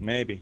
Maybe.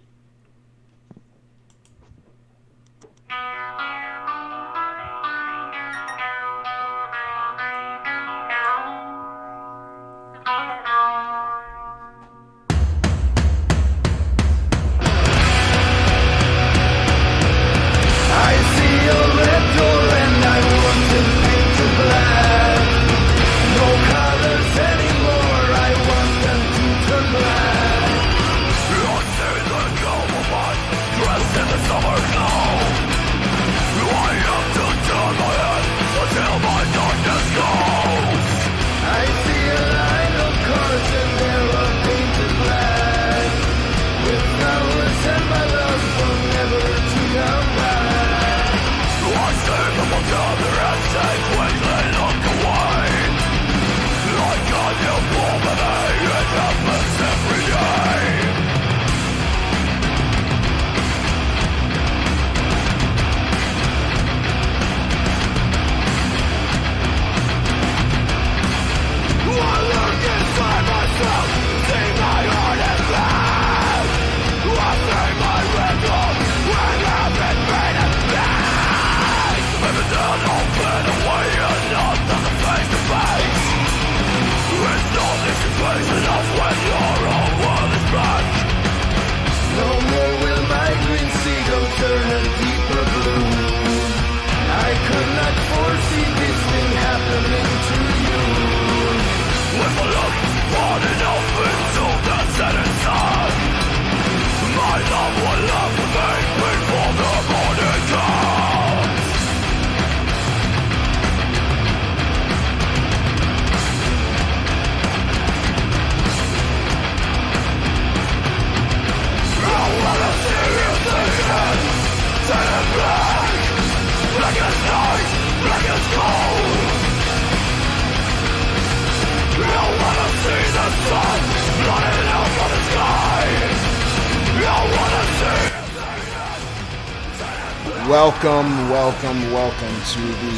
Welcome to the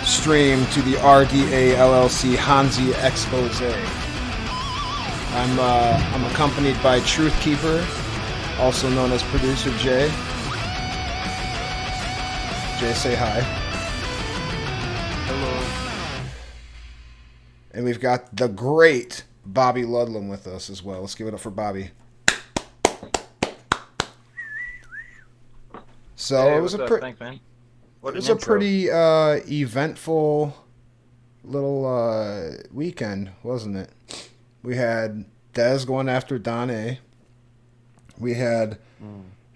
pre-stream to the RDA LLC Hanzi Expose. I'm accompanied by Truth Keeper, also known as Producer Jay. Jay, say hi. Hello. And we've got the great Bobby Ludlam with us as well. Let's give it up for Bobby. So hey, it was Thanks, man. It was a pretty eventful little weekend, wasn't it? We had Dez going after Don A. We had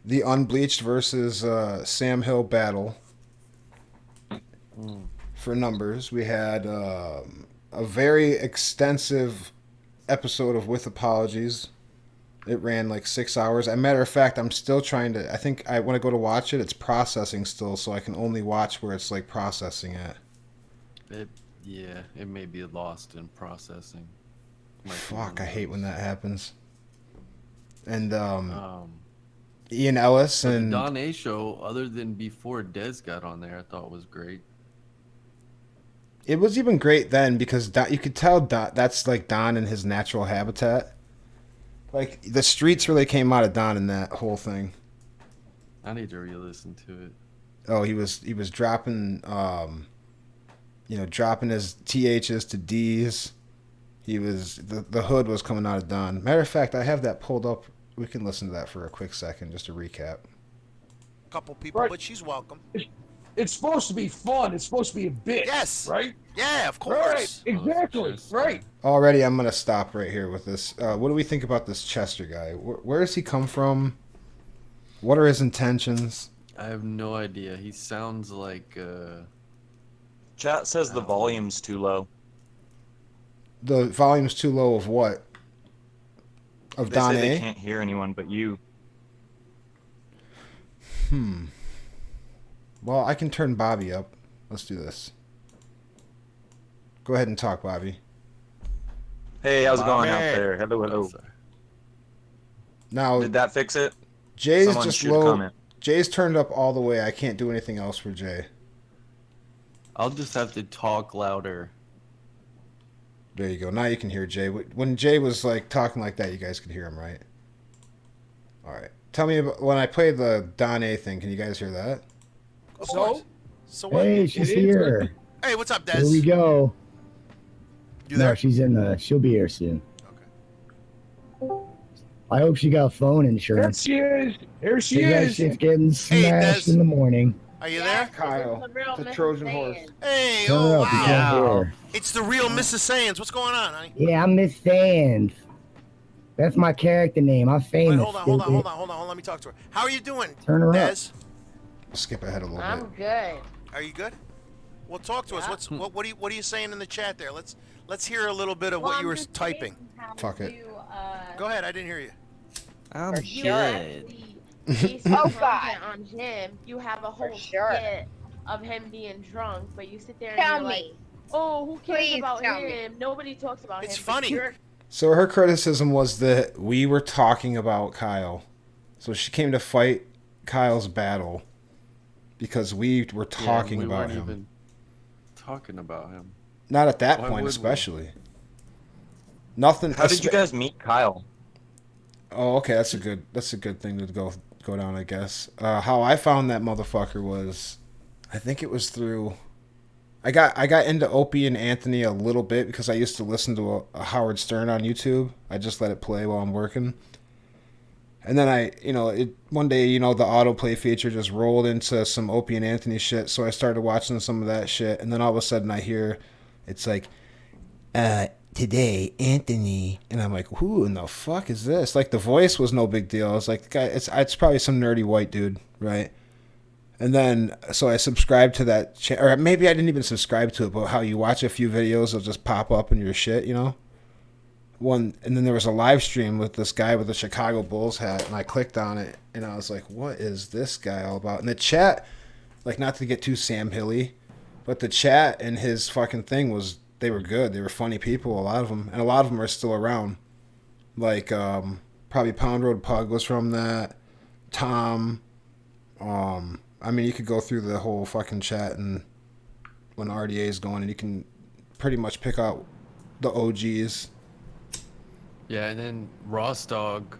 the Unbleached versus Sam Hill battle for numbers. We had a very extensive episode of With Apologies. It ran like 6 hours. As a matter of fact, I'm still trying to... I think when I go to watch it, it's processing still, so I can only watch where it's like processing at. It may be lost in processing. Fuck, I hate when that happens. And Ian Ellis and... The Don A show, other than before Dez got on there, I thought was great. It was even great then because you could tell that's like Don in his natural habitat. Like, the streets really came out of Don in that whole thing. I need to re-listen to it. Oh, he was dropping, dropping his THs to Ds. He was, the hood was coming out of Don. Matter of fact, I have that pulled up. We can listen to that for a quick second, just to recap. Couple people, right. But she's welcome. It's supposed to be fun. It's supposed to be a bit. Yes. Right? Yeah, of course. Right. Exactly. Right. Already, I'm going to stop right here with this. What do we think about this Chester guy? Where does he come from? What are his intentions? I have no idea. He sounds like... Chat says the volume's too low. The volume's too low of what? Of they Don say A? They can't hear anyone but you. Well, I can turn Bobby up. Let's do this. Go ahead and talk, Bobby. Hey, how's it going out there? Hello. Now, did that fix it? Jay's Someone just low. Jay's turned up all the way. I can't do anything else for Jay. I'll just have to talk louder. There you go. Now you can hear Jay. When Jay was like talking like that, you guys could hear him, right? All right. Tell me about when I played the Don A thing. Can you guys hear that? Of So? course. So what? Hey, she's is, here. Hey, what's up, Des? Here we go. You No, there? she's in the. She'll be here soon. Okay. I hope she got phone There insurance. she is. Here she That is. shit's getting smashed Des. in the morning. Are you there? Kyle, the Trojan horse. Hey, Turn her oh up. You wow. can't hear her. It's the real Mrs. Sands. What's going on, honey? Yeah, I'm Miss Sands. That's my character name. I'm Wait, famous. hold on. Let me talk to her. How are you doing, Turn her up. Des? Skip ahead a little I'm bit. good. Are you good? Well, talk to us. Yeah. What are you saying in the chat there? Let's hear a little bit of what you were typing. Fuck it. Go ahead. I didn't hear you. I'm You good. actually base your content on him. You have a whole skit of him being drunk, but you sit there and Tell you're like, me. oh, who cares Please about tell him? Nobody talks about It's him. funny. You're- So her criticism was that we were talking about Kyle. So she came to fight Kyle's battle because we were talking we about weren't him. even talking about him. Not at that Why point, would we? especially. Nothing. How did you guys meet Kyle? Oh, okay. That's a good thing to go down, I guess. How I found that motherfucker was, I think it was through. I got into Opie and Anthony a little bit because I used to listen to a Howard Stern on YouTube. I just let it play while I'm working. And then one day, the autoplay feature just rolled into some Opie and Anthony shit. So I started watching some of that shit. And then all of a sudden I hear, it's like, today, Anthony. And I'm like, who in the fuck is this? Like, the voice was no big deal. I was like, guy, it's probably some nerdy white dude, right? And then, so I subscribed to that, or maybe I didn't even subscribe to it, but how you watch a few videos, it'll just pop up in your shit, And then there was a live stream with this guy with a Chicago Bulls hat, and I clicked on it, and I was like, what is this guy all about? And the chat, like, not to get too Sam Hilly, but the chat and his fucking thing they were good. They were funny people, a lot of them, and a lot of them are still around. Like, probably Pound Road Pug was from that, Tom, you could go through the whole fucking chat and when RDA is going, and you can pretty much pick out the OGs. Yeah, and then Ross Dog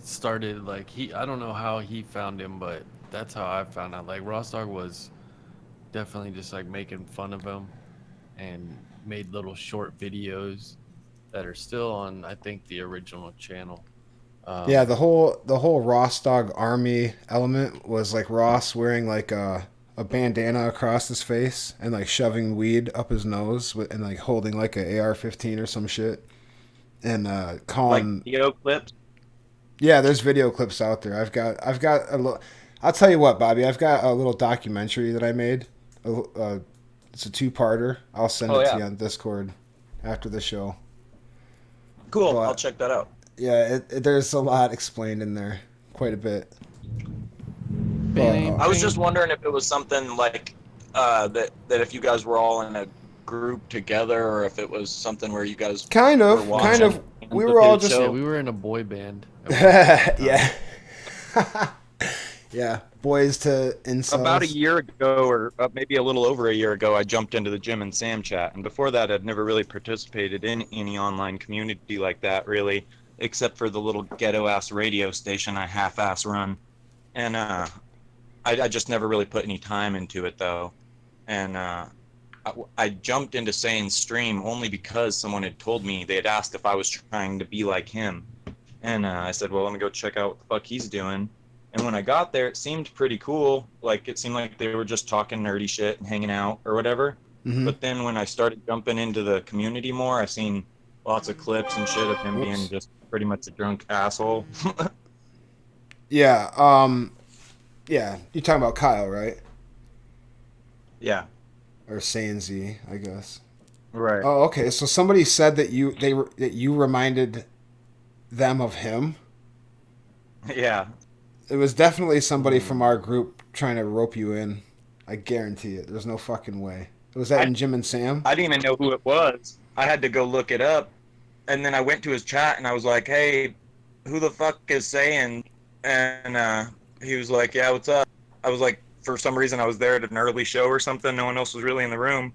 started I don't know how he found him, but that's how I found out. Like Ross Dog was definitely just like making fun of him and made little short videos that are still on I think the original channel. Yeah, the whole Ross Dog Army element was like Ross wearing like a bandana across his face and like shoving weed up his nose and like holding like a AR-15 or some shit. And calling Like video clips? Yeah, there's video clips out there. I've got a little. I'll tell you what, Bobby. I've got a little documentary that I made. It's a 2-parter. I'll send it to you on Discord after the show. Cool. But, I'll check that out. Yeah, there's a lot explained in there, quite a bit. I was just wondering if it was something like that if you guys were all in a group together, or if it was something where you guys kind of. We were all just. Yeah, we were in a boy band. Yeah. Yeah, boys to incels. About a year ago, or maybe a little over a year ago, I jumped into the Jim and Sam chat, and before that, I'd never really participated in any online community like that, really, except for the little ghetto-ass radio station I half-ass run, and I just never really put any time into it, though, and I jumped into Sane's stream only because someone had told me, they had asked if I was trying to be like him, and I said, well, let me go check out what the fuck he's doing. And when I got there, it seemed pretty cool. Like, it seemed like they were just talking nerdy shit and hanging out or whatever. Mm-hmm. But then when I started jumping into the community more, I seen lots of clips and shit of him being just pretty much a drunk asshole. Yeah. Yeah. You're talking about Kyle, right? Yeah. Or Sanzy, I guess. Right. Oh, okay. So somebody said that you reminded them of him. Yeah. It was definitely somebody from our group trying to rope you in. I guarantee it. There's no fucking way. Was that in Jim and Sam? I didn't even know who it was. I had to go look it up. And then I went to his chat and I was like, hey, who the fuck is saying? And he was like, yeah, what's up? I was like, for some reason I was there at an early show or something. No one else was really in the room.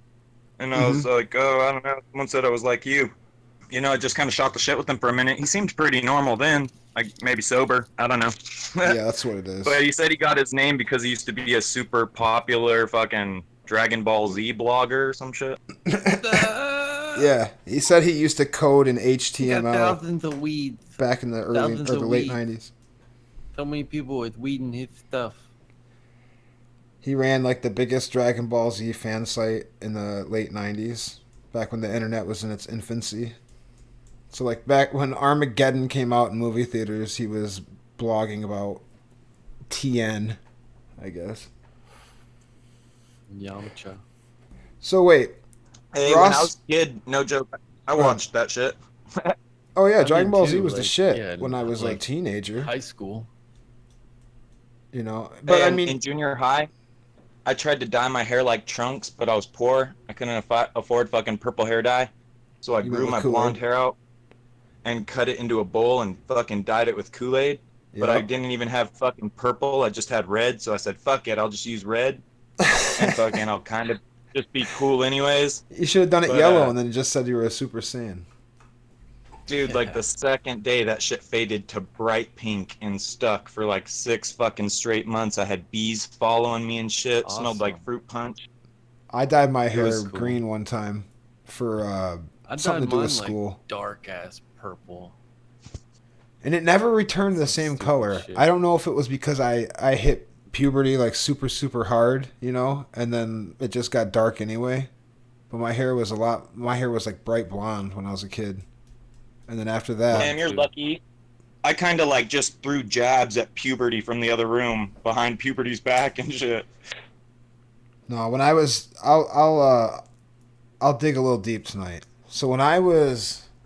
And I was like, oh, I don't know. Someone said I was like you. You know, I just kind of shot the shit with him for a minute. He seemed pretty normal then, like maybe sober. I don't know. Yeah, that's what it is. But he said he got his name because he used to be a super popular fucking Dragon Ball Z blogger or some shit. Yeah, he said he used to code in He got HTML thousands of weeds. back in the Thousands or of the late weeds. 90s. So many people with weed in his stuff. He ran like the biggest Dragon Ball Z fan site in the late 90s, back when the internet was in its infancy. So like back when Armageddon came out in movie theaters, he was blogging about TN, I guess. Yamcha. So wait, Hey, Ross? when I was a kid, no joke, I watched that shit. Oh yeah, I Dragon did Ball Z too, was the like, shit yeah, when I was a like, teenager. High school. You know, but Hey, I in mean, junior high, I tried to dye my hair like Trunks, but I was poor. I couldn't afford fucking purple hair dye. So I you went grew with my Kool-Aid. blonde hair out and cut it into a bowl and fucking dyed it with Kool-Aid. But I Yep. didn't even have fucking purple. I just had red. So I said, fuck it, I'll just use red. And fucking I'll kind of just be cool anyways. You should have done it But, yellow and then just said you were a Super Saiyan. Dude, like the second day that shit faded to bright pink and stuck for like 6 fucking straight months. I had bees following me and shit. Smelled like Awesome. fruit punch. I dyed my hair was cool. green one time for I something dyed to do mine with school. like dark ass purple. And it never returned the Some same stupid color. shit. I don't know if it was because I hit puberty like super super hard, you know, and then it just got dark anyway. But my hair was like bright blonde when I was a kid. And then after that, Damn, you're dude. lucky. I kind of like just threw jabs at puberty from the other room behind puberty's back and shit. no, when I was I'll dig a little deep tonight. So when I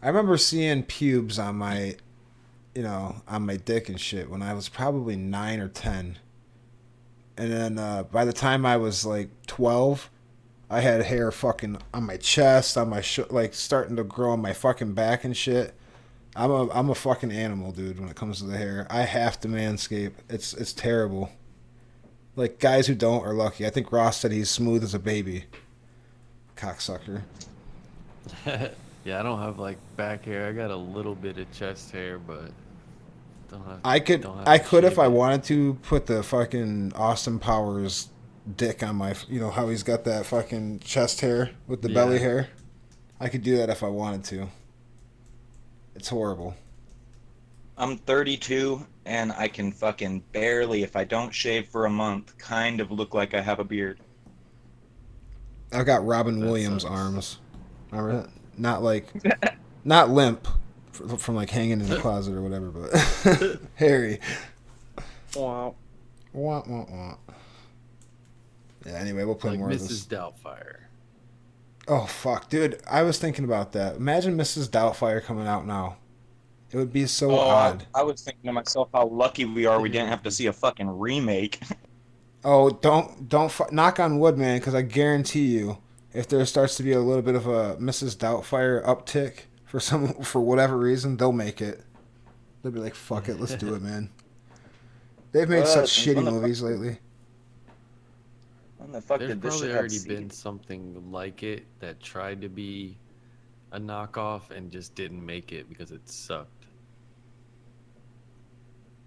remember seeing pubes on my on my dick and shit when I was probably 9 or 10. And then by the time I was like 12, I had hair fucking on my chest, on my like starting to grow on my fucking back and shit. I'm a fucking animal, dude, when it comes to the hair. I have to manscape. It's terrible. Like guys who don't are lucky. I think Ross said he's smooth as a baby. Cocksucker. Yeah, I don't have like back hair. I got a little bit of chest hair, but don't have. I could don't have I to could if shave I it. wanted to put the fucking Austin Powers dick on my, you know how he's got that fucking chest hair with the belly Yeah. hair. I could do that if I wanted to. It's horrible. I'm 32 and I can fucking barely, if I don't shave for a month, kind of look like I have a beard. I've got Robin That Williams sucks. arms. Remember that? Not like, not limp from like hanging in the closet or whatever, but hairy. Wow. Wah, wah, wah. Yeah. Anyway, we'll play Like more of Mrs. this. Doubtfire. Oh fuck, dude! I was thinking about that. Imagine Mrs. Doubtfire coming out now. It would be so Oh, odd. I was thinking to myself how lucky we are we didn't have to see a fucking remake. Oh, don't knock on wood, man, because I guarantee you, if there starts to be a little bit of a Mrs. Doubtfire uptick for whatever reason, they'll make it. They'll be like, "Fuck it, let's do it, man." They've made such Since when shitty the movies lately. When the fuck There's did this probably shit have already been seed? something like it that tried to be a knockoff and just didn't make it because it sucked.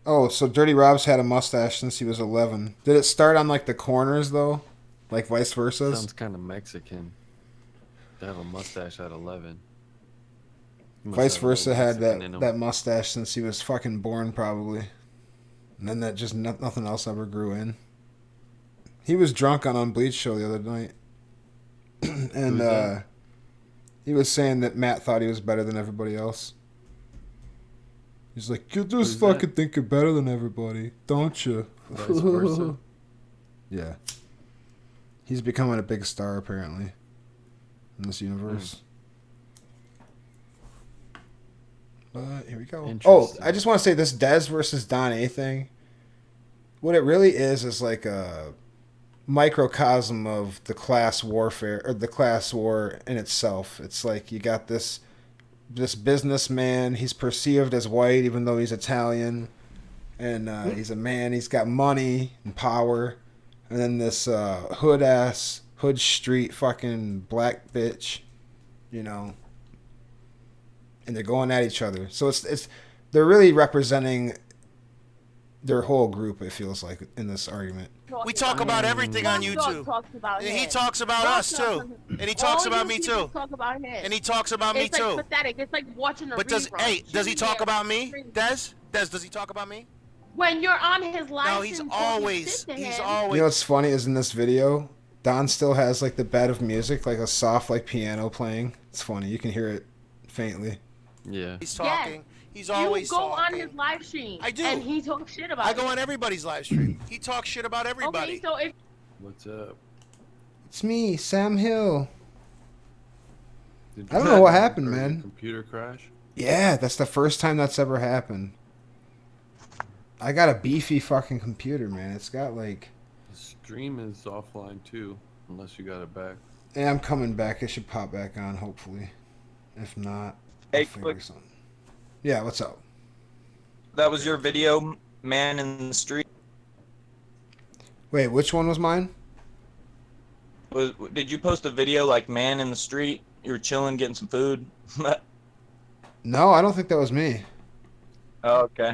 Oh, so Dirty Rob's had a mustache since he was 11. Did it start on like the corners though, like vice versa? Sounds kind of Mexican to have a mustache at 11. He must Vice have a little versa had Mexican in him. that mustache since he was fucking born probably, and then that just nothing else ever grew in. He was drunk on Unbleached show the other night, and Who's that? he was saying that Matt thought he was better than everybody else. He's like, you just Who's fucking think you're better than everybody, don't you? Vice versa. Yeah. He's becoming a big star apparently in this universe. But here we go. Oh, Interesting. I just want to say this Dez versus Don A thing. What it really is like a microcosm of the class warfare or the class war in itself. It's like you got this businessman. He's perceived as white even though he's Italian, and he's a man. He's got money and power, and then this hood ass hood street fucking black bitch, you know, and they're going at each other. So it's they're really representing their whole group. It feels like in this argument. We talk about everything on YouTube. He talks about us too, and he talks about me too. Talk about him. And he talks about me It's too. like pathetic. It's like watching a But rerun. does he talk about me? Des, does he talk about me? When you're on his live No, he's always. You know what's funny is in this video, Don still has like the bed of music, like a soft like piano playing. It's funny. You can hear it faintly. Yeah. He's talking. Yes. He's always you go talking. on his live stream. I do. And he talks shit about I go it. on everybody's live stream. He talks shit about everybody. Okay, so if What's up? It's me, Sam Hill. Did I don't you know what have happened, a man. Computer crash? Yeah, that's the first time that's ever happened. I got a beefy fucking computer, man. It's got like. The stream is offline too, unless you got it back. Yeah, I'm coming back. It should pop back on, hopefully. If not, I'll Hey, figure quick. something. Yeah, what's up? That was your video, man in the street. Wait, which one was mine? Did you post a video like man in the street? You were chilling, getting some food. No, I don't think that was me. Oh, okay.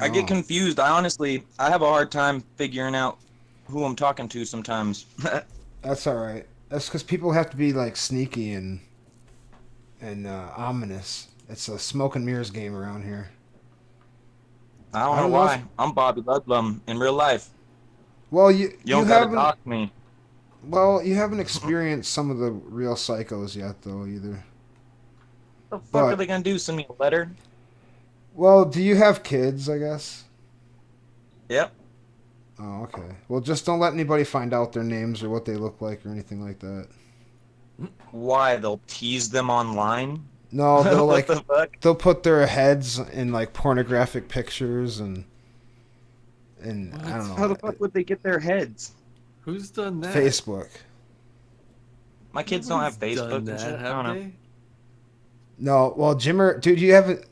I No. get confused. I have a hard time figuring out who I'm talking to sometimes. That's all right. That's because people have to be like sneaky and ominous. It's a smoke and mirrors game around here. I don't I know don't know why. if- I'm Bobby Ludlam in real life. Well, You don't gotta haven't. dox me. Well, you haven't experienced some of the real psychos yet, though, either. What the fuck But- are they gonna do? Send me a letter? Well, do you have kids? I guess. Yep. Oh, okay. Well, just don't let anybody find out their names or what they look like or anything like that. Why? They'll tease them online? No, they'll What like the fuck? they'll put their heads in like pornographic pictures and I don't know. How the fuck would they get their heads? Who's done that? Facebook. My kids don't have Nobody's Facebook done and that, shit. I have don't know. they? No, well, Jimmer, dude, you haven't.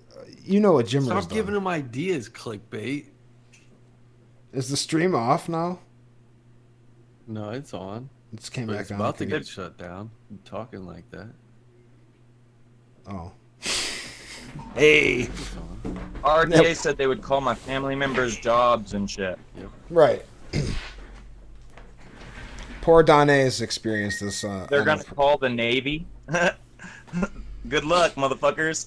You know what Jimmer's Stop done. giving them ideas, clickbait. Is the stream off now? No, it's on. It just came But back it's on. about to again. get shut down. You talking like that. Oh. Hey. It's on. RDA said they would call my family members jobs and shit. Right. Poor Donna's experienced this. They're gonna call the Navy. Good luck, motherfuckers.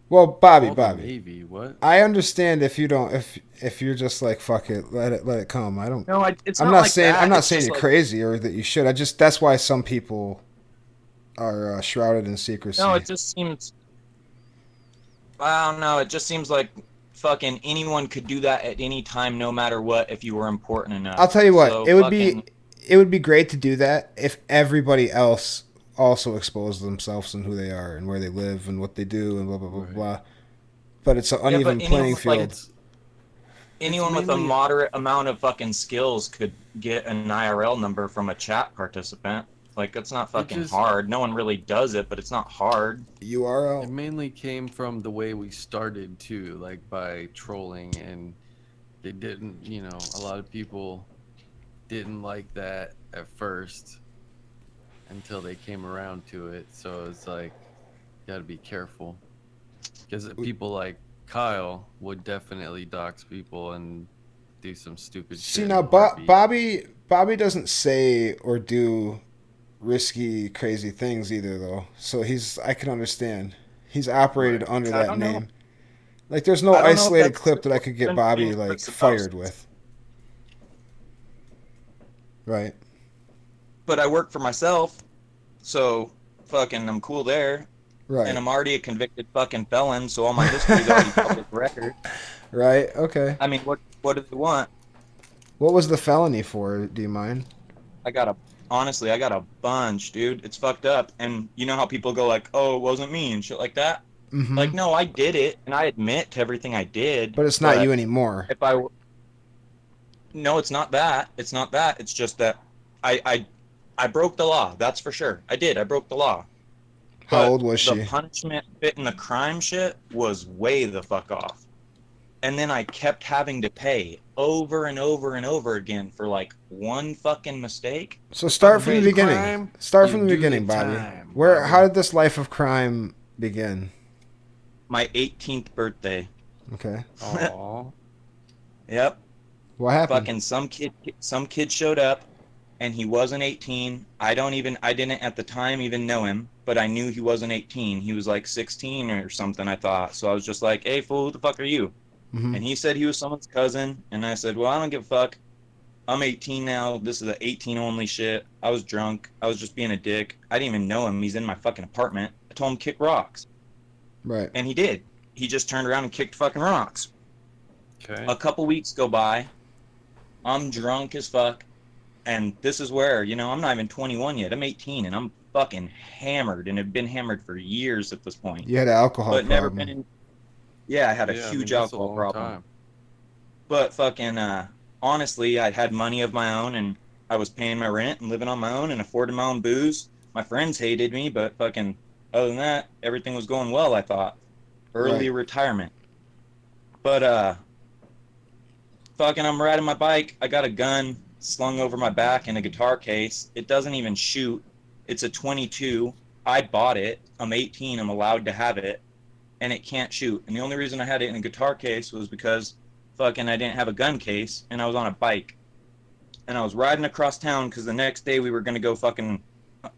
Well, Bobby, Call the Bobby. Navy, what? I understand if you don't, if you're just like fuck it, let it come. I don't. No, it's I'm not not like saying that. I'm not It's saying just you're like- crazy or that you should. I just that's why some people are shrouded in secrecy. No, it just seems. I don't know. It just seems like fucking anyone could do that at any time, no matter what, if you were important enough. I'll tell you what, So it would fucking- be great to do that if everybody else also exposed themselves and who they are and where they live and what they do and blah blah blah Right. blah. But it's an but uneven anyone playing with, like, field. Anyone with a mainly- moderate amount of fucking skills could get an IRL number from a chat participant. Like, it's not fucking just- hard. No one really does it, but it's not hard. It URL. mainly came from the way we started too, like by trolling, and they didn't, a lot of people didn't like that at first until they came around to it. So it's like, you gotta be careful. Because people like Kyle would definitely dox people and do some stupid shit. See in now, a heartbeat. Bobby doesn't say or do risky, crazy things either, though. So I can understand. He's operated under I that don't know. name. Like, there's no I don't know if isolated that's clip that I could get been Bobby being like supposed fired to. with. Right. But I work for myself, so fucking I'm cool there. Right. And I'm already a convicted fucking felon, so all my history's already public record. Right. Okay. I mean, what do they want? What was the felony for? Do you mind? Honestly, I got a bunch, dude. It's fucked up. And you know how people go like, oh, it wasn't me and shit like that? Mm-hmm. Like, no, I did it, and I admit to everything I did. But it's not you anymore. If I... No, it's not that. It's not that. It's just that I broke the law. That's for sure. I did. I broke the law. How But old was the she? punishment fit in the crime shit was way the fuck off. And then I kept having to pay over and over and over again for like one fucking mistake. So start from the Big beginning. crime, Start you from the do beginning, the Bobby. time, Where? Bobby. How did this life of crime begin? My 18th birthday. Okay. Aww. Yep. What happened? Fucking some kid showed up, and he wasn't 18. I didn't at the time even know him, but I knew he wasn't 18. He was like 16 or something, I thought. So I was just like, hey, fool, who the fuck are you? Mm-hmm. And he said he was someone's cousin, and I said, well, I don't give a fuck. I'm 18 now. This is a 18 only shit. I was drunk. I was just being a dick. I didn't even know him. He's in my fucking apartment. I told him to kick rocks. Right. And he did. He just turned around and kicked fucking rocks. Okay. A couple weeks go by. I'm drunk as fuck. And this is where, I'm not even 21 yet. I'm 18 and I'm fucking hammered and have been hammered for years at this point. You had an alcohol But never problem. been in. Yeah, I had a Yeah, huge that's a alcohol long problem. time. But fucking, honestly, I had money of my own and I was paying my rent and living on my own and affording my own booze. My friends hated me, but fucking, other than that, everything was going well, I thought. Early Right. retirement. But, fucking, I'm riding my bike. I got a gun slung over my back in a guitar case. It doesn't even shoot. It's a 22. I bought it. I'm 18. I'm allowed to have it. And it can't shoot. And the only reason I had it in a guitar case was because fucking I didn't have a gun case and I was on a bike. And I was riding across town because the next day we were going to go fucking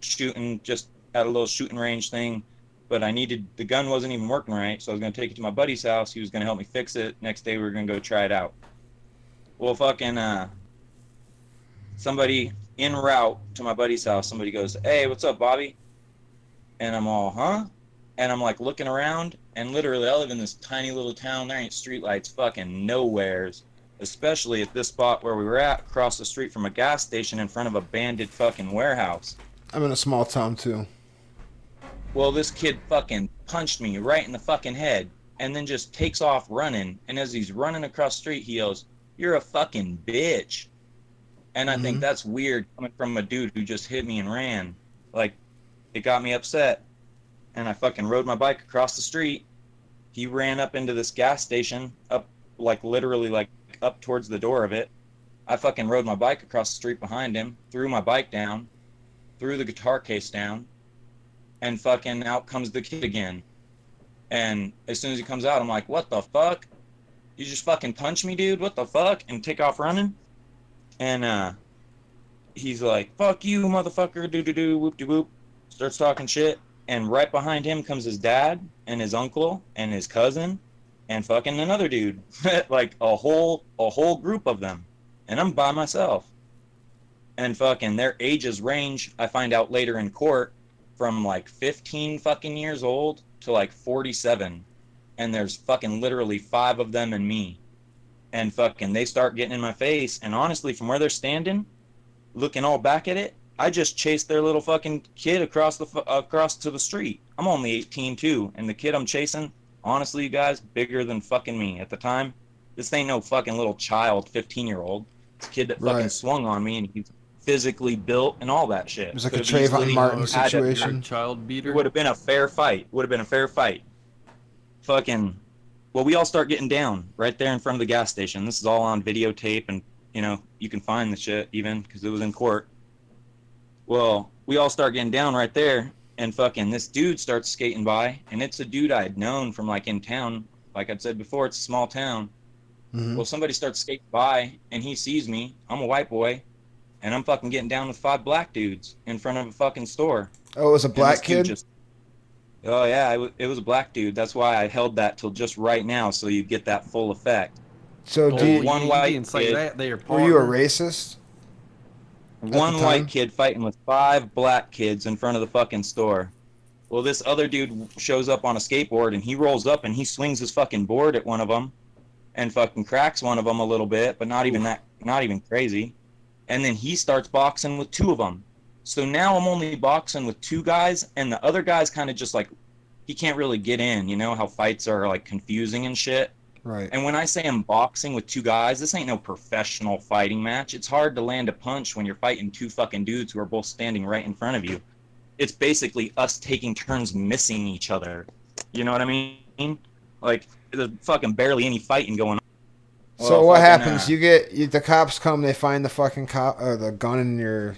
shooting just at a little shooting range thing. But the gun wasn't even working right. So I was going to take it to my buddy's house. He was going to help me fix it. Next day we were going to go try it out. Well, fucking, somebody en route to my buddy's house, somebody goes, hey, what's up, Bobby? And I'm all, huh? And I'm like looking around, and literally I live in this tiny little town. There ain't streetlights fucking nowheres, especially at this spot where we were at, across the street from a gas station in front of a bandit fucking warehouse. I'm in a small town too. Well, this kid fucking punched me right in the fucking head and then just takes off running. And as he's running across the street, he yells, you're a fucking bitch. And I think that's weird coming from a dude who just hit me and ran. Like, it got me upset. And I fucking rode my bike across the street. He ran up into this gas station, up, like, literally, like, up towards the door of it. I fucking rode my bike across the street behind him, threw my bike down, threw the guitar case down, and fucking out comes the kid again. And as soon as he comes out, I'm like, what the fuck? You just fucking punch me, dude? What the fuck? And take off running? And he's like, fuck you, motherfucker, doo-doo-doo, whoop-de-whoop. Starts talking shit. And right behind him comes his dad and his uncle and his cousin and fucking another dude. Like a whole group of them. And I'm by myself. And fucking their ages range, I find out later in court, from like 15 fucking years old to like 47. And there's fucking literally 5 of them and me. And fucking they start getting in my face. And honestly, from where they're standing, looking all back at it, I just chased their little fucking kid across to the street. I'm only 18 too. And the kid I'm chasing, honestly, you guys, bigger than fucking me at the time. This ain't no fucking little child, 15-year-old. It's a kid that fucking swung on me and he's physically built and all that shit. It was like a Trayvon Martin situation. Child beater. It would have been a fair fight. Fucking, well, we all start getting down right there in front of the gas station. This is all on videotape, and you can find the shit even because it was in court. Well, we all start getting down right there, and fucking this dude starts skating by, and it's a dude I had known from like in town. Like I'd said before, it's a small town. Well, somebody starts skating by, and he sees me. I'm a white boy, and I'm fucking getting down with 5 black dudes in front of a fucking store. Oh, it was a black kid? Oh, yeah, it was a black dude. That's why I held that till just right now, so you get that full effect. So, one white kid. Were you a racist? One white kid fighting with 5 black kids in front of the fucking store. Well, this other dude shows up on a skateboard, and he rolls up, and he swings his fucking board at one of them, and fucking cracks one of them a little bit, but not even crazy. And then he starts boxing with 2 of them. So now I'm only boxing with 2 guys, and the other guy's kind of just like, he can't really get in. You know how fights are like confusing and shit? Right. And when I say I'm boxing with 2 guys, this ain't no professional fighting match. It's hard to land a punch when you're fighting 2 fucking dudes who are both standing right in front of you. It's basically us taking turns missing each other. You know what I mean? Like, there's fucking barely any fighting going on. So Well, what fucking, happens? The cops come. They find the fucking the gun in your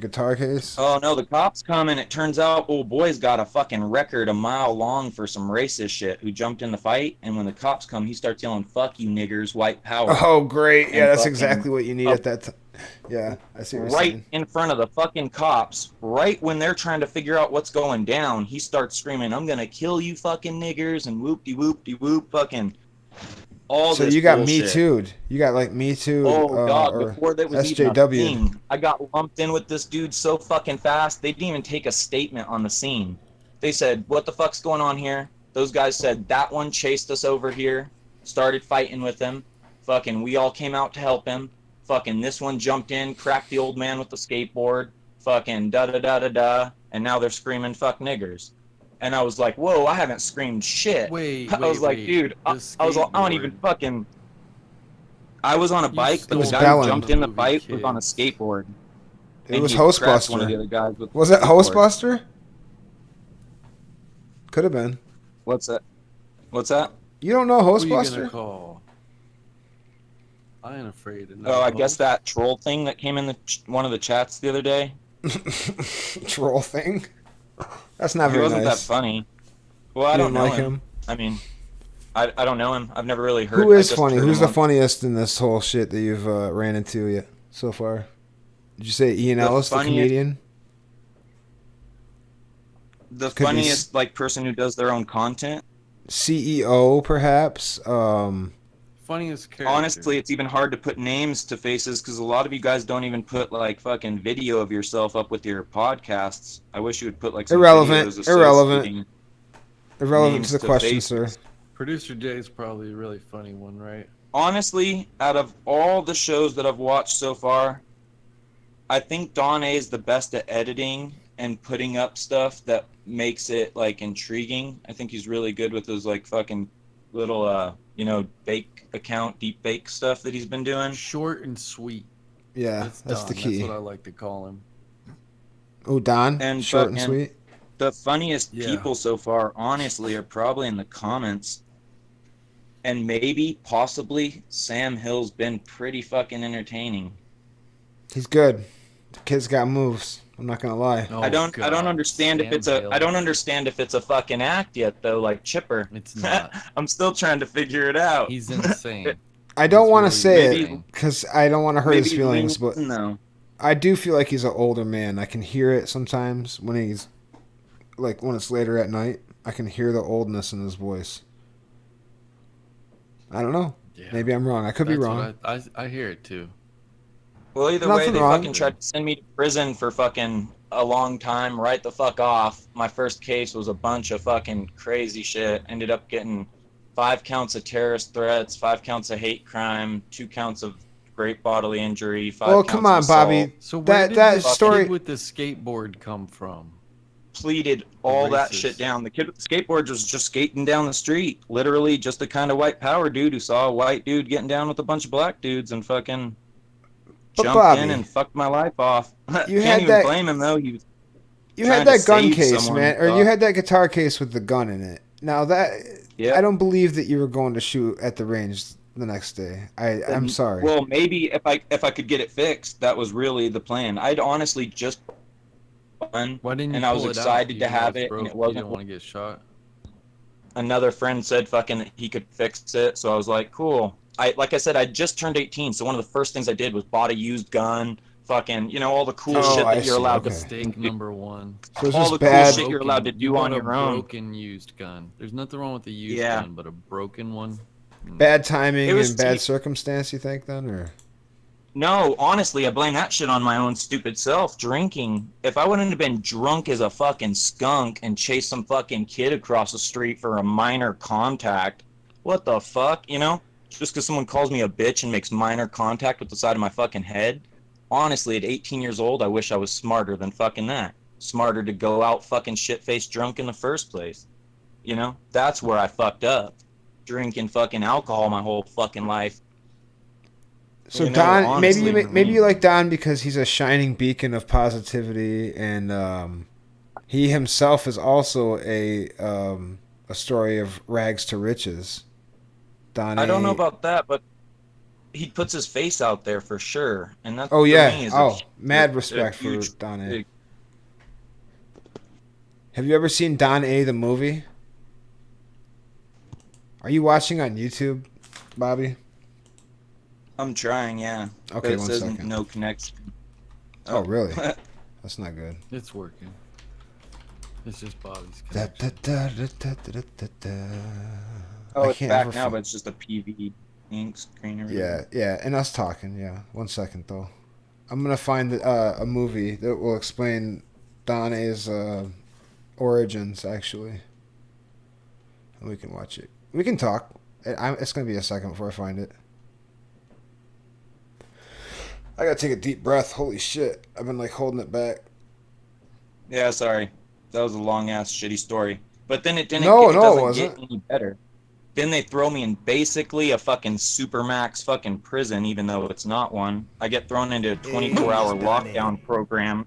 guitar case. Oh no, the cops come and it turns out old boy's got a fucking record a mile long for some racist shit who jumped in the fight, and when the cops come, he starts yelling, "Fuck you niggers, white power." Oh, great. Yeah, And that's fucking exactly what you need at that time. Yeah, I see what you're right saying. in front of the fucking cops, right when they're trying to figure out what's going down, he starts screaming, "I'm gonna kill you fucking niggers," and whoop-de-whoop-de-whoop, fucking all So this you got bullshit. Me Too'd. You got like Me Too Oh dog, or before that was even a SJW. thing, I got lumped in with this dude so fucking fast, they didn't even take a statement on the scene. They said, "What the fuck's going on here?" Those guys said, "That one chased us over here, started fighting with him. Fucking, we all came out to help him. Fucking, this one jumped in, cracked the old man with the skateboard. Fucking, da-da-da-da-da. And now they're screaming, 'Fuck niggers.'" And I was like, whoa, I haven't screamed shit. Wait, I was like, dude, I was like, I don't even fucking... I was on a bike, but the guy who jumped in the fight was on a skateboard. It was One of the Hostbuster. other guys with Was it Hostbuster? Could have been. What's that? What's that? You don't know Who you gonna Hostbuster? call? I ain't afraid of no Oh, I host. guess that troll thing that came in one of the chats the other day. Troll thing? That's not He very wasn't nice. that funny. Well, I You don't didn't know like him. I mean, I don't know him. I've never really heard. Who is I just funny? heard Who's him the on- funniest in this whole shit that you've ran into yet so far? Did you say Ian The Ellis, the funniest- comedian? The Could be funniest like person who does their own content. CEO, perhaps. Funniest character. Honestly, it's even hard to put names to faces because a lot of you guys don't even put like fucking video of yourself up with your podcasts. I wish you would put like some Irrelevant. videos Irrelevant associating to the names question, faces. sir. Producer Jay's probably a really funny one, right? Honestly, out of all the shows that I've watched so far, I think Don A is the best at editing and putting up stuff that makes it like intriguing. I think he's really good with those like fucking little fake account deep fake stuff that he's been doing. Short and sweet. Yeah, that's the key. That's what I like to call him. Oh, Don? And Short and sweet? The funniest Yeah. people so far, honestly, are probably in the comments. And maybe, possibly, Sam Hill's been pretty fucking entertaining. He's good. The kid's got moves. I'm not gonna lie. Oh, I don't understand if it's a Hill. I don't understand if it's a fucking act yet though, like Chipper. It's not. I'm still trying to figure it out. He's insane. I don't He's want to really say insane. it because I don't want to hurt his Maybe feelings, but no. I do feel like he's an older man. I can hear it sometimes when he's like when it's later at night. I can hear the oldness in his voice. I don't know. Yeah. Maybe I'm wrong. I could be That's wrong. what I hear it too. Well, either way, Nothing they wrong. fucking tried to send me to prison for fucking a long time, right the fuck off. My first case was a bunch of fucking crazy shit. Ended up getting 5 counts of terrorist threats, 5 counts of hate crime, 2 counts of great bodily injury, 5 Oh, counts come of on, assault. Bobby. So where That did that this story. kid with the skateboard come from? Pleaded all that racist. shit down. The kid with the skateboard was just skating down the street. Literally just the kind of white power dude who saw a white dude getting down with a bunch of black dudes and fucking But jumped Bobby, in and fucked my life off. you Can't had even that- blame him though. He was You trying had to that gun save case, someone, man, or dog. you had that guitar case with the gun in it. Now that Yeah. I don't believe that you were going to shoot at the range the next day. I'm sorry. Well, maybe if I could get it fixed, that was really the plan. I'd honestly just one, Why didn't you and I was pull it out? excited You to know have it's it, broke. and it You wasn't. didn't want to get shot. Another friend said fucking he could fix it, so I was like, cool. Like I said, I just turned 18, so one of the first things I did was bought a used gun. Fucking, all the cool Oh, shit I that you're see, allowed okay. to Mistake number one. So it's all just the cool bad. shit you're allowed to do You on bought your a own. broken used gun. There's nothing wrong with a used Yeah. gun, but a broken one. Bad timing It was and bad cheap. circumstance, you think, then? Or No, honestly, I blame that shit on my own stupid self. Drinking. If I wouldn't have been drunk as a fucking skunk and chased some fucking kid across the street for a minor contact, what the fuck, Just because someone calls me a bitch and makes minor contact with the side of my fucking head. Honestly, at 18 years old, I wish I was smarter than fucking that. Smarter to go out fucking shit-faced drunk in the first place. That's where I fucked up. Drinking fucking alcohol my whole fucking life. so You know, Don, honestly, maybe you like Don because he's a shining beacon of positivity, and he himself is also a story of rags to riches. Don I don't know A. about that, but he puts his face out there for sure, and that Oh for yeah. me is Mad respect for huge, Don A. big. Have you ever seen Don A the movie? Are you watching on YouTube, Bobby? I'm trying, yeah. Okay, But it one says second. no connection. Oh really? That's not good. It's working. It's just Bobby's Da, connection. da, da, da, da, da, da, da. Oh, I it's can't back ever now, fi- but it's just a PV ink screen or Yeah, whatever. yeah, and us talking. Yeah, 1 second though. I'm gonna find a movie that will explain Don A's origins actually, and we can watch it. We can talk. It's gonna be a second before I find it. I gotta take a deep breath. Holy shit! I've been like holding it back. Yeah, sorry. That was a long ass shitty story. But then it didn't. No, It no, it doesn't wasn't. get any better. Then they throw me in basically a fucking supermax fucking prison, even though it's not one. I get thrown into a 24-hour lockdown program,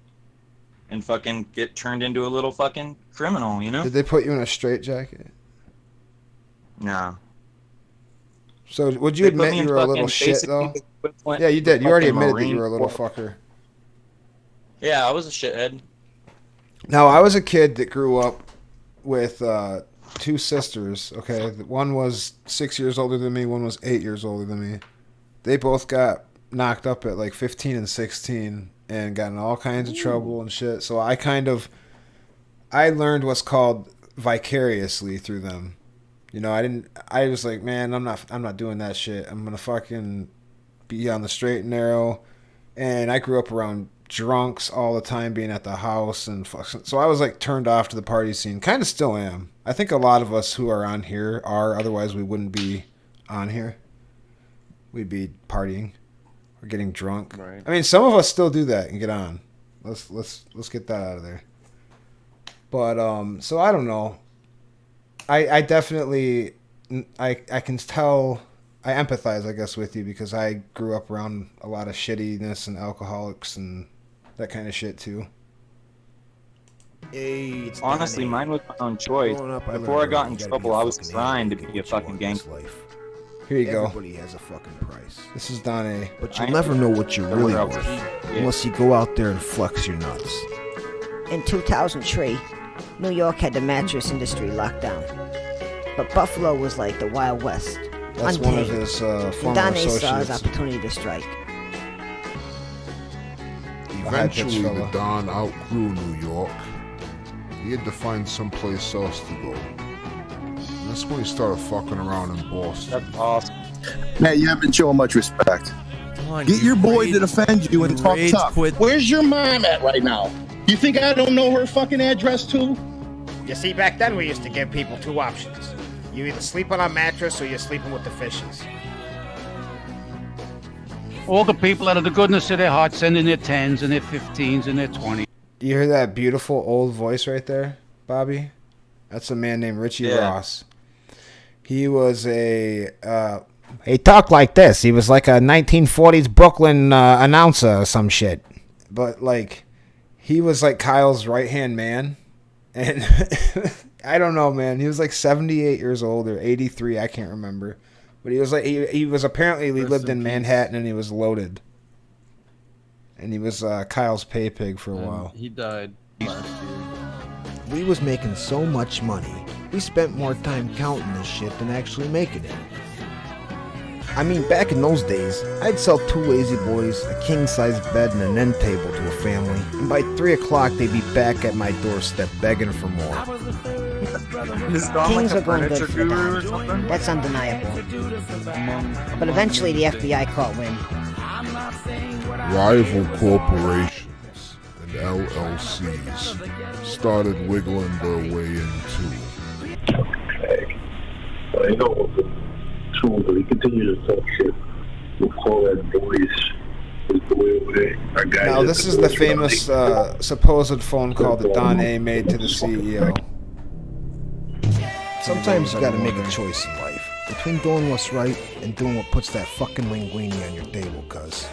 and fucking get turned into a little fucking criminal, you know? Did they put you in a straitjacket? Nah. So would you They put admit me you in were a little fucking shit basically though? the equivalent Yeah, you of a did. You already fucking admitted that you Marine were a little Corps. fucker. Yeah, I was a shithead. Now, I was a kid that grew up with two sisters, okay? One was 6 years older than me, one was 8 years older than me. They both got knocked up at like 15 and 16 and got in all kinds of trouble and shit. So I learned what's called vicariously through them. You know, I was like, man, I'm not doing that shit. I'm going to fucking be on the straight and narrow. And I grew up around drunks all the time, being at the house and so I was like turned off to the party scene. Kind of still am. I think a lot of us who are on here are. Otherwise, we wouldn't be on here. We'd be partying or getting drunk. Right. I mean, some of us still do that and get on. Let's get that out of there. But so I don't know. I definitely I can tell. I empathize, I guess, with you because I grew up around a lot of shittiness and alcoholics and that kind of shit too. Hey, Honestly, mine was my own choice. Before I got in trouble, I was trying to be a fucking gangster. Here you go. Everybody has a fucking price. This is Don A. But you'll never know what you're really worth unless you go out there and flex your nuts. In 2003, New York had the mattress industry locked down. But Buffalo was like the Wild West. That's untamed. one of his former Don A saw his associates. opportunity to strike. Eventually, the Don outgrew New York. He had to find someplace else to go. And that's when he started fucking around in Boston. That's awesome. Man, you haven't been showing much respect. Get your boy to defend you and talk tough. Where's your mom at right now? You think I don't know her fucking address too? You see, back then we used to give people two options. You either sleep on a mattress or you're sleeping with the fishes. All the people out of the goodness of their hearts sending their 10s and their 15s and their 20s. Do you hear that beautiful old voice right there, Bobby? That's a man named Richie Ross. He was he talked like this. He was like a 1940s Brooklyn announcer or some shit. But, like, he was like Kyle's right-hand man. And I don't know, man. He was like 78 years old or 83. I can't remember. But he was like, he was apparently, he lived in Manhattan and he was loaded. And he was Kyle's pay pig for a while. He died last year. We was making so much money, we spent more time counting this shit than actually making it. I mean, back in those days, I'd sell 2 lazy boys, a king-size bed, and an end table to a family, and by 3 o'clock they'd be back at my doorstep begging for more. Kings are going good for the Don. That's undeniable. But eventually the FBI caught wind. Rival corporations and LLCs started wiggling their way in too. Okay. I know the truth, but he continues to talk shit. We'll call that voice. Now, this is the famous supposed phone call that Don A made to the CEO. Sometimes you gotta make a choice in life between doing what's right and doing what puts that fucking linguine on your table, cuz.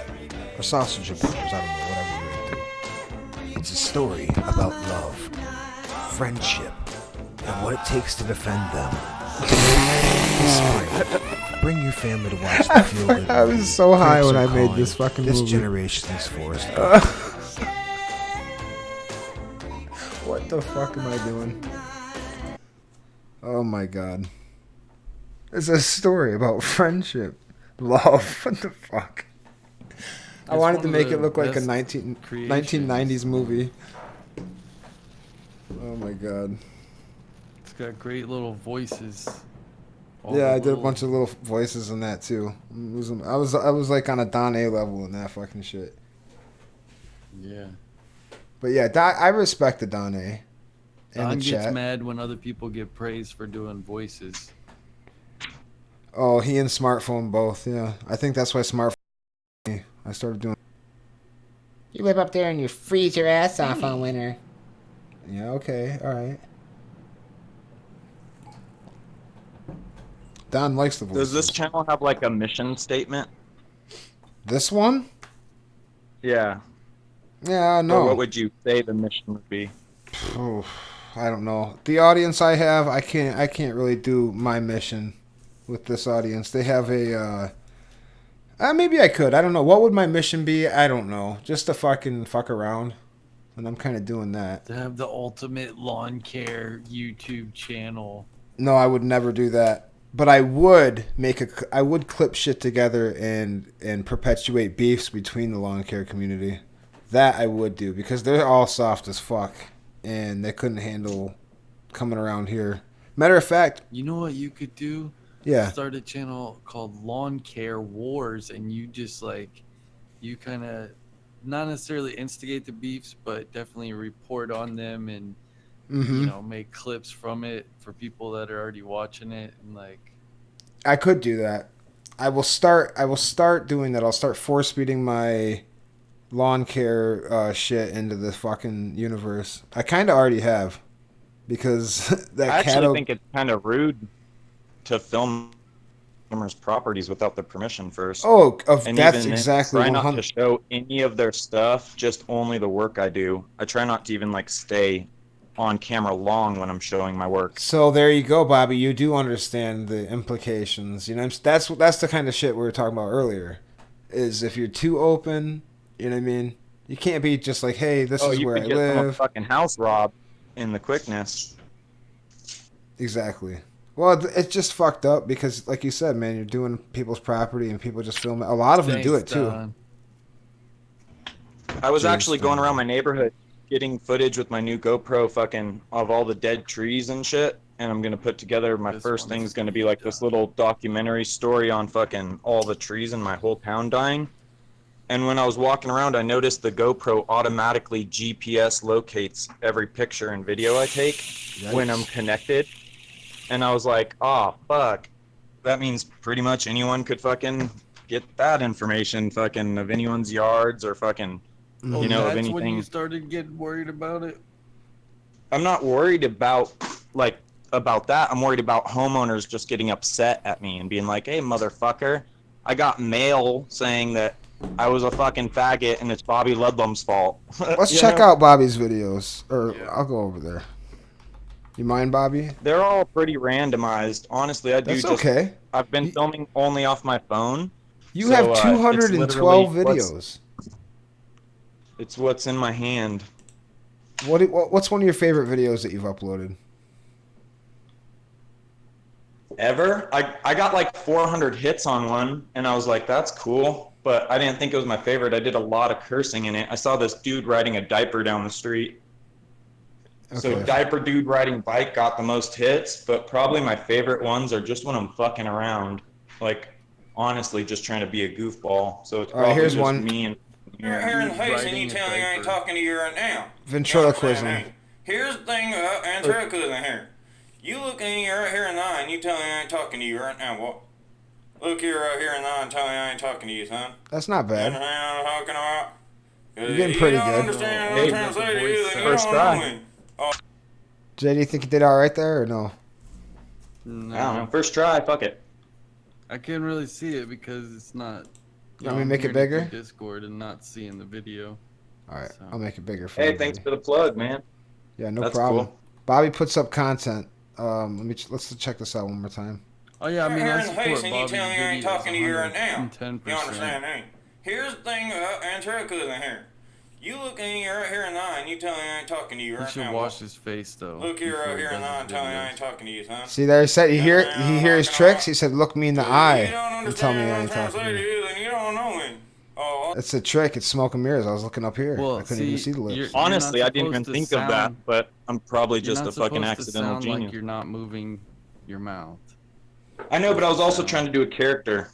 Or sausage and peppers, I don't know, whatever you're into. It's a story about love, friendship, and what it takes to defend them. This spring, bring your family to watch the feel-good I was so high when I made this fucking This movie. generation's Forrest. What the fuck am I doing? Oh my god. It's a story about friendship. Love. What the fuck? I wanted to make it look like a 1990s movie. Oh my god. It's got great little voices. Yeah, I did a bunch of little voices in that too. I was like on a Don A level in that fucking shit. Yeah. But yeah, I respect the Don A. Don gets mad when other people get praised for doing voices. Oh, he and Smartphone both. Yeah, I think that's why Smartphone. I started doing. You live up there and you freeze your ass off on winter. Yeah. Okay. All right. Don likes the voices. Does this channel have like a mission statement? This one? Yeah. Yeah, no. Or what would you say the mission would be? I don't know. The audience I have, I can't really do my mission with this audience. They have a maybe I could. I don't know. What would my mission be? I don't know. Just to fucking fuck around. And I'm kind of doing that. To have the ultimate lawn care YouTube channel. No, I would never do that. But I would I would clip shit together and perpetuate beefs between the lawn care community. That I would do because they're all soft as fuck and they couldn't handle coming around here. Matter of fact, you know what you could do? Yeah. Start a channel called Lawn Care Wars, and you just you kind of not necessarily instigate the beefs, but definitely report on them and you know, make clips from it for people that are already watching it and I could do that. I will start doing that. I'll start force feeding my lawn care shit into the fucking universe. I kind of already have because that I actually think it's kind of rude to film customers' properties without their permission first. Oh, and that's even exactly. I try not to show any of their stuff, just only the work I do. I try not to even stay on camera long when I'm showing my work. So there you go, Bobby. You do understand the implications. You know, that's the kind of shit we were talking about earlier. Is if you're too open, you know what I mean? You can't be just like, hey, this is where I you could get someone's live. fucking house robbed in the quickness. Exactly. Well, it's just fucked up because, like you said, man, you're doing people's property and people just film it. A lot of them do it too. I was actually going around my neighborhood getting footage with my new GoPro fucking of all the dead trees and shit. And I'm going to put together, my first thing is going to be like this little documentary story on fucking all the trees in my whole town dying. And when I was walking around, I noticed the GoPro automatically GPS locates every picture and video I take when I'm connected. And I was like, oh, fuck. That means pretty much anyone could fucking get that information fucking of anyone's yards or fucking... You know, of anything. That's when you started getting worried about it? I'm not worried about that. I'm worried about homeowners just getting upset at me and being like, hey, motherfucker, I got mail saying that I was a fucking faggot and it's Bobby Ludlam's fault. Let's check out Bobby's videos. Or I'll go over there. You mind, Bobby? They're all pretty randomized. Honestly, I do. That's okay. I've been filming only off my phone. You have 212 videos. It's what's in my hand. What's one of your favorite videos that you've uploaded? Ever? I got like 400 hits on one, and I was like, that's cool. But I didn't think it was my favorite. I did a lot of cursing in it. I saw this dude riding a diaper down the street. Okay. So diaper dude riding bike got the most hits, but probably my favorite ones are just when I'm fucking around. Like, honestly, just trying to be a goofball. So it's probably here's just one. me and... You're here in the face and you tell me I ain't talking to you right now. Ventriloquism. Here's the thing about ventriloquism here. You look at me right here in the eye and you tell me I ain't talking to you right now, what? Look here right here in the eye and tell me I ain't talking to you, son. That's not bad. You understand what I'm talking about? You're getting pretty good. Understand what I'm trying to say to you, then you don't know me. Jay, do you think you did all right there or no? No. I don't know. First try, fuck it. I can't really see it because it's not... You want me to make it bigger? Discord and not seeing the video. All right, I'll make it bigger for you. Hey, thanks for the plug, man. Yeah, no That's problem. Cool. Bobby puts up content Let's check this out one more time. Oh yeah, I mean, I Here in the face support and you Bobby tell me I ain't Goody talking to you right now. 110%. You understand me? Here's the thing about Antara cousin here. You look in here right here in the eye and you tell me I ain't talking to you He right should now. wash his face though. Look here before right he here in the does eye his and tell me I videos. ain't talking to you, son. See there, he said he hear his tricks. He said, "Look me in the eye and tell me I ain't talking to you." Then you don't know me. Oh, It's a trick. It's smoke and mirrors. I was looking up here. I couldn't even see the lips. Honestly, I didn't even think of that, but I'm probably You're just not a fucking supposed to accidental sound genius. like you're not moving your mouth. I know, but I was also trying to do a character.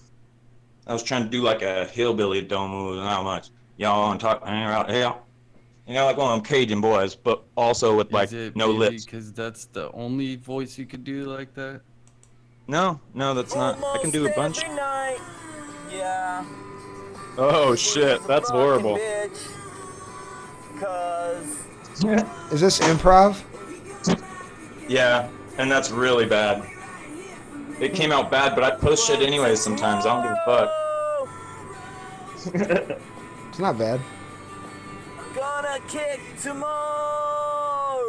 I was trying to do like a hillbilly, don't move, not much. Y'all want to talk about hell? You know, like one of them Cajun boys, but also with like no lips. Because that's the only voice you could do like that. No, that's not. I can do a bunch. Yeah. Oh shit, that's horrible. Is this improv? Yeah, and that's really bad. It came out bad, but I post shit anyways sometimes. I don't give a fuck. It's not bad. Gonna kick tomorrow.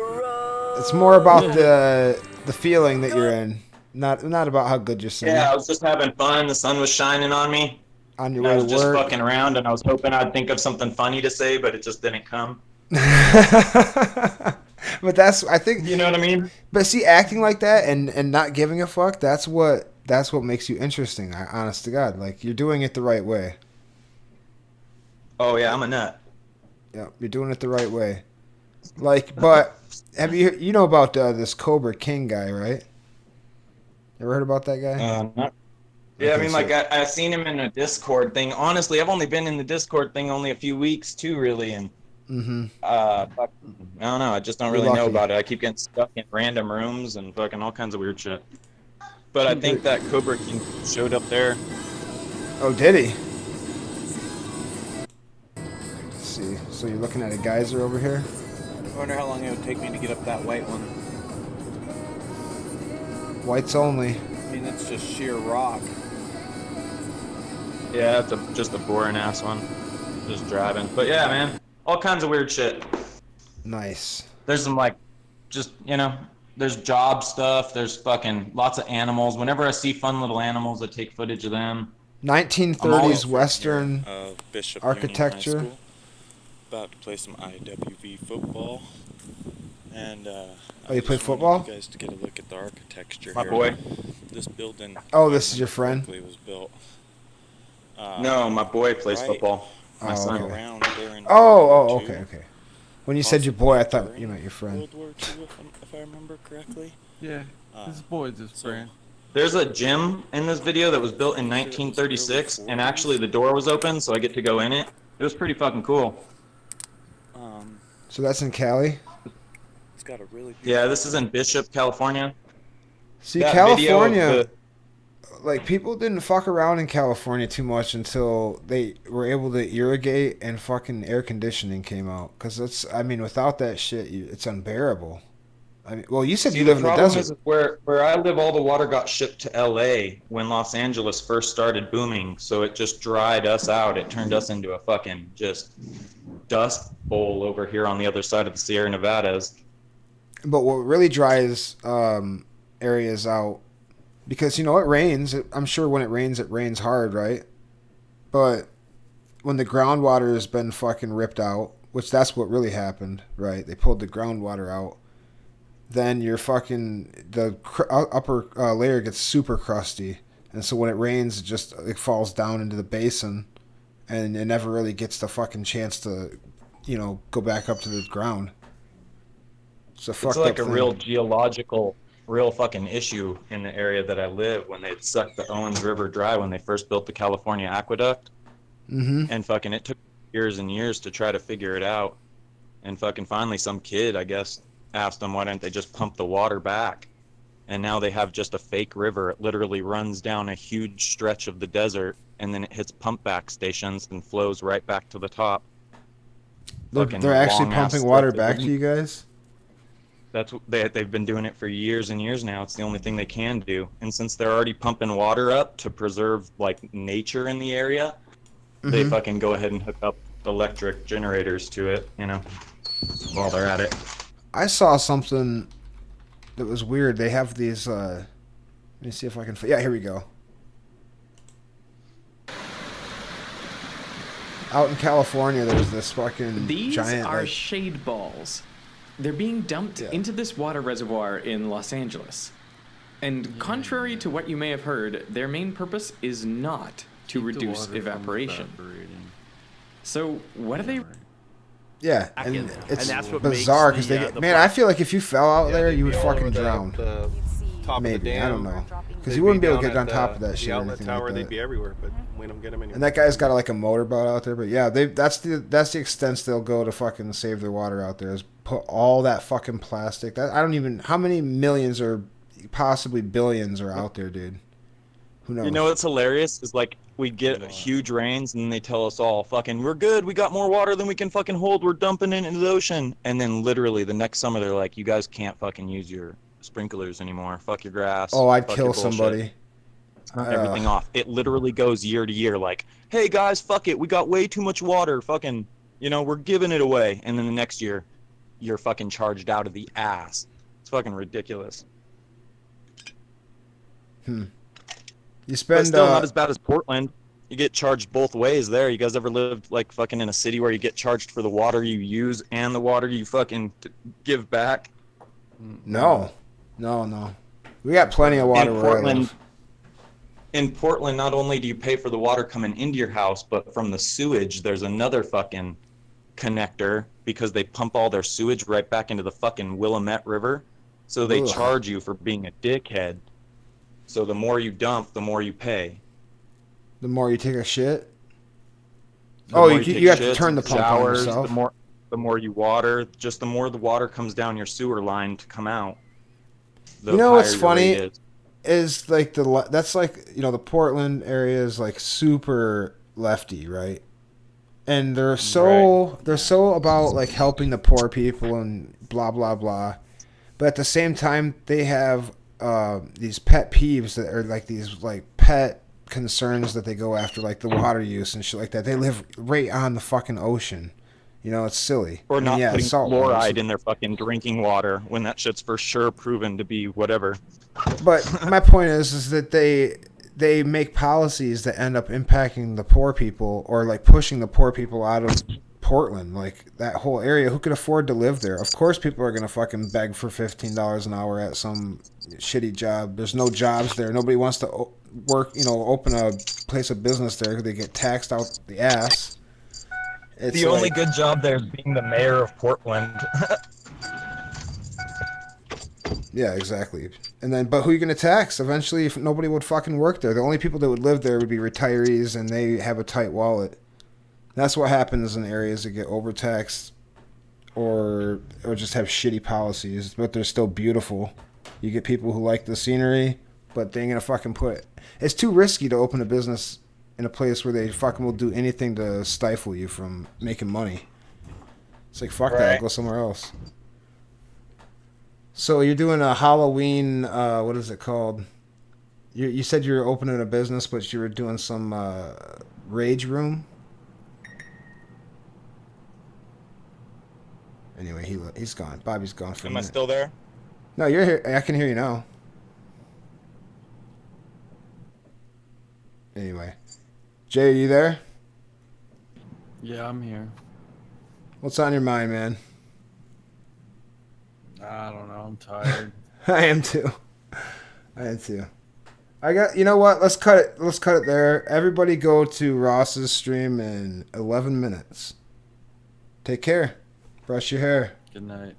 It's more about the feeling that you're in, not about how good you're singing. Yeah, I was just having fun. The sun was shining on me. On your And I way was to just work. fucking around, and I was hoping I'd think of something funny to say, but it just didn't come. But that's, I think, you know what I mean. But see, acting like that and not giving a fuck, that's what makes you interesting. Honest to God, like you're doing it the right way. Oh yeah, I'm a nut. Yeah, you're doing it the right way. Like, but have you know about this Cobra King guy, right? Ever heard about that guy? Not. Yeah, I mean, like I seen him in a Discord thing. Honestly, I've only been in the Discord thing only a few weeks too, really, and I don't know. I just don't really know about it. I keep getting stuck in random rooms and fucking all kinds of weird shit. But I think that Cobra King showed up there. Oh, did he? Let's see. So you're looking at a geyser over here? I wonder how long it would take me to get up that white one. Whites only. I mean, it's just sheer rock. Yeah, it's just a boring ass one. Just driving. But yeah, man, all kinds of weird shit. Nice. There's some like, just, you know, there's job stuff. There's fucking lots of animals. Whenever I see fun little animals, I take footage of them. 1930s Western Bishop architecture. Union High School. About to play some IWV football. And Oh, you play football? You guys to get a look at the architecture My here. boy. This building. Oh, this is your friend? Was built. No, my boy plays football. My son. Okay. Oh, okay. When you said your boy, I thought you meant your friend. World War II, if I remember correctly. Yeah, his boy's his friend. There's a gym in this video that was built in 1936, and actually the door was open, so I get to go in it. It was pretty fucking cool. So that's in Cali? It's got a really Yeah, this is in Bishop, California. See, That California, like, people didn't fuck around in California too much until they were able to irrigate and fucking air conditioning came out. Because it's, I mean, without that shit, it's unbearable. I mean, well, you said you live in the desert. Is where I live, all the water got shipped to LA when Los Angeles first started booming, so it just dried us out. It turned us into a fucking just dust bowl over here on the other side of the Sierra Nevadas. But what really dries areas out, because, you know, it rains. I'm sure when it rains hard, right? But when the groundwater has been fucking ripped out, which that's what really happened, right? They pulled the groundwater out. Then your fucking, the upper layer gets super crusty. And so when it rains, it falls down into the basin. And it never really gets the fucking chance to, you know, go back up to the ground. It's like a real geological, real fucking issue in the area that I live when they sucked the Owens River dry when they first built the California aqueduct. Mm-hmm. And fucking it took years and years to try to figure it out. And fucking finally some kid, I guess, asked them why didn't they just pump the water back. And now they have just a fake river. It literally runs down a huge stretch of the desert and then it hits pump back stations and flows right back to the top. They're actually pumping water back to you guys? That's they've been doing it for years and years now. It's the only thing they can do. And since they're already pumping water up to preserve like nature in the area, they fucking go ahead and hook up electric generators to it, you know, while they're at it. I saw something that was weird. They have these. Let me see if I can. Yeah, here we go. Out in California, there's this fucking These giant. are Like, shade balls. They're being dumped into this water reservoir in Los Angeles. And contrary to what you may have heard, their main purpose is not to reduce evaporation. So what are they? yeah, and it's that's what bizarre makes because the, they. the Man, I feel like if you fell out there, you would fucking drown. Top Maybe of the dam, I don't know because they'd you wouldn't be able to down get on at top of that the shit or outlet anything tower, like they'd that. be everywhere, but we don't get them anymore. And that guy's got like a motorboat out there, but yeah, that's the extent they'll go to fucking save their water out there is put all that fucking plastic. That I don't even how many millions or possibly billions are out there, dude. Who knows? You know what's hilarious is like we get huge rains and they tell us all fucking we're good, we got more water than we can fucking hold, we're dumping it into the ocean, and then literally the next summer they're like, you guys can't fucking use your sprinklers anymore. Fuck your grass. Oh, I'd fuck kill your bullshit. somebody. Turn everything off. It literally goes year to year. Like, hey guys, fuck it, we got way too much water. Fucking, we're giving it away, and then the next year, you're fucking charged out of the ass. It's fucking ridiculous. You But spend still not as bad as Portland. You get charged both ways there. You guys ever lived like fucking in a city where you get charged for the water you use and the water you fucking give back? No. We got plenty of water where I live. In Portland, not only do you pay for the water coming into your house, but from the sewage, there's another fucking connector because they pump all their sewage right back into the fucking Willamette River. So they Ugh. charge you for being a dickhead. So the more you dump, the more you pay. The more you take a shit. The Oh, more you have to shits, turn the pump on showers, yourself. The more you water, just the more the water comes down your sewer line to come out. The You know what's higher your funny rate is like that's like the Portland area is like super lefty, right? And they're so about like helping the poor people and blah blah blah, but at the same time they have these pet peeves that are like these like pet concerns that they go after, like the water use and shit like that. They live right on the fucking ocean. It's silly. Or not putting salt fluoride water. in their fucking drinking water when that shit's for sure proven to be whatever. But my point is that they make policies that end up impacting the poor people or like pushing the poor people out of Portland, like that whole area. Who could afford to live there? Of course, people are gonna fucking beg for $15 an hour at some shitty job. There's no jobs there. Nobody wants to work. Open a place of business there. They get taxed out the ass. It's The only good job there is being the mayor of Portland. Yeah, exactly. And then, but who are you going to tax? Eventually, if nobody would fucking work there. The only people that would live there would be retirees, and they have a tight wallet. That's what happens in areas that get overtaxed, or just have shitty policies, but they're still beautiful. You get people who like the scenery, but they ain't gonna fucking put it. It's too risky to open a business in a place where they fucking will do anything to stifle you from making money. It's like, fuck that, I'll go somewhere else. So you're doing a Halloween, what is it called? You said you were opening a business, but you were doing some rage room? Anyway, he's gone. Bobby's gone for a Am I minute. still there? No, you're here. I can hear you now. Anyway. Jay, are you there? Yeah, I'm here. What's on your mind, man? I don't know. I'm tired. I am too. You know what? Let's cut it. Let's cut it there. Everybody go to Ross's stream in 11 minutes. Take care. Brush your hair. Good night.